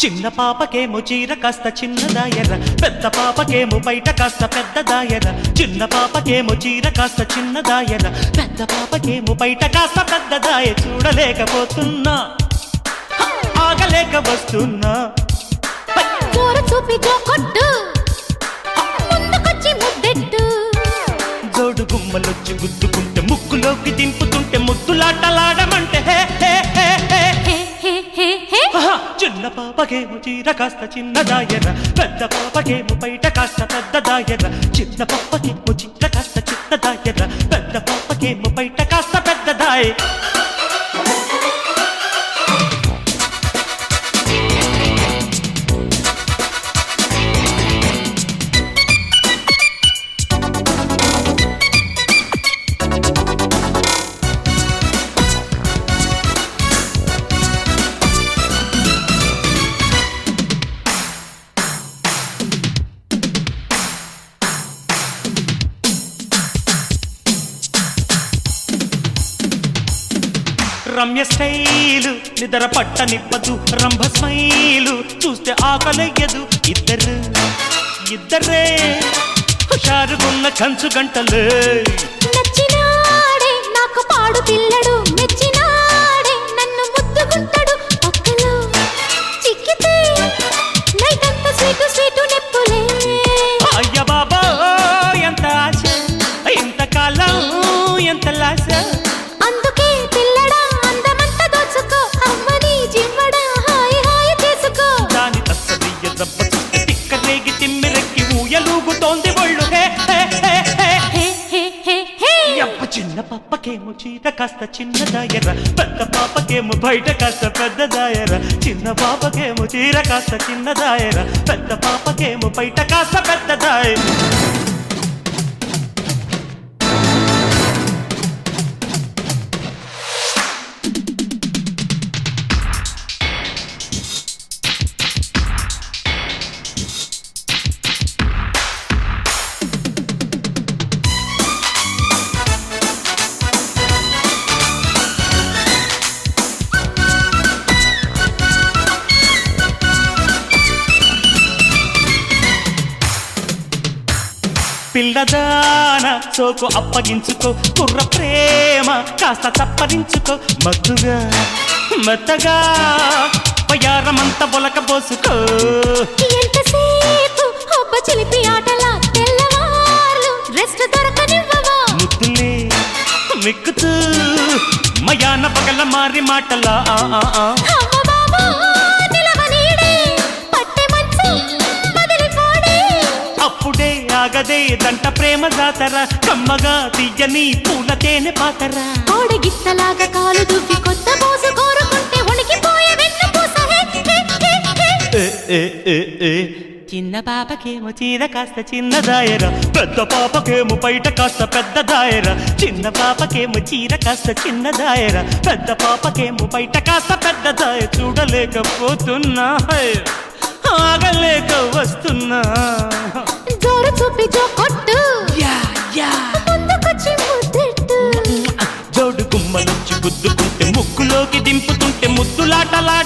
చిన్న పాపకేమో చీర కాస్త చిన్నదాయర, పెద్ద పాపకేమో బయట కాస్త పెద్దదాయర. చిన్న పాపకేమో చీర కాస్త చిన్నదాయర, పెద్ద పాపకేమో బయట కాస్త పెద్దదాయ. చూడలేకపోతున్నా, ఆగలేక వస్తున్నా. జోరు చూపి జోకొట్టు, ముందుకొచ్చి ముద్దెట్టు. జోడు గుమ్మలొచ్చి గుద్దుకుంటే, ముక్కులోకి దింపుతుంటే, ముద్దులాటలాడమంటే హే హే హే హే. చిన్న పాపకేమో చీర కాస్త చిన్నదాయర, పెద్ద పాపకేమో బయట కాస్త పెద్దదాయర. చిన్న పాపకేమో చీర కాస్త చిన్నదాయర, పెద్ద పాపకేమో బయట కాస్త పెద్దదాయ. రమ్య స్టైలు నిద్ర పట్టనివ్వదు, రంభ స్మైలు చూస్తే ఆకలయ్యదు. ఇద్దరే హుషారుగున్న కంచు గంటలు. నచ్చినాడే నాకు పాడు పిల్లడు, మెచ్చినాడే నన్ను ముద్దుకుంటాడు. పక్కలో చిక్కితే నైటంత స్వీటు స్వీటు నెప్పులే. అయ్య బాబా ఎంత ఆశ, ఇంతకాలం ఎంత లాశ. అందుకే పిల్లడా అందమంతా దోచుకో, అమ్మని జివ్వడా హాయి హాయి చేసుకో. దాని తస్సదియ్య దెబ్బ చూస్తే తిక్క రేగి తిమ్మిరెక్కి ఊయలూగుతోంది ఒళ్ళు. హే హే హే హే. హే హే హే హే. యప్ప చిన్న పాపకేమో చీర కాస్త చిన్నదాయర, పెద్ద పాపకేమో బయట కాస్త పెద్దదాయర. చిన్న పాపకేమో చీర కాస్త చిన్నదాయర, పెద్ద పాపకేమో బయట కాస్త పెద్దదాయ. పిల్లదాన సోకు అప్పగించుకో, కుర్ర ప్రేమ కాస్త చప్పరించుకో. మత్తుగా మెత్తగా పయారమంత బొలక పోసుకో. ఎంతసేపు హొబ్బ చిలిపి ఆటలా, తెల్లవార్లు రెస్ట్ దొరకనివ్వవా. ముద్దులే మిక్కుతూ మయాన పగల మారి మాటలా. అమ్మ బాబా నిలవనీడే, పట్టె మంచు వదిలిపోడే. అప్పుడే ఆగదే దంట ప్రేమ జాతర, కమ్మగా తీయని పూల తేనె పాతర. కోడగిత్తలాగా కాలు దువ్వి కొత్త పోసు కోరుకుంటే ఉనికిపోయే వెన్ను పూస. హే హే హే హే. చిన్న పాపకేమో చీర కాస్త చిన్నదాయర, పెద్ద పాపకేమో బయట కాస్త పెద్దదాయర. చిన్న పాపకేమో చీర కాస్త చిన్నదాయర, పెద్ద పాపకేమో బయట కాస్త పెద్దదాయ. చూడలేకపోతున్నా, ఆగలేక వస్తున్నా. జోరు చూపి జోకొట్టు, ముందుకొచ్చి ముద్దెట్టు. జోడు గుమ్మలొచ్చి గుద్దుకుంటే, ముక్కులోకి దింపుతుంటే, ముద్దులాటలాడ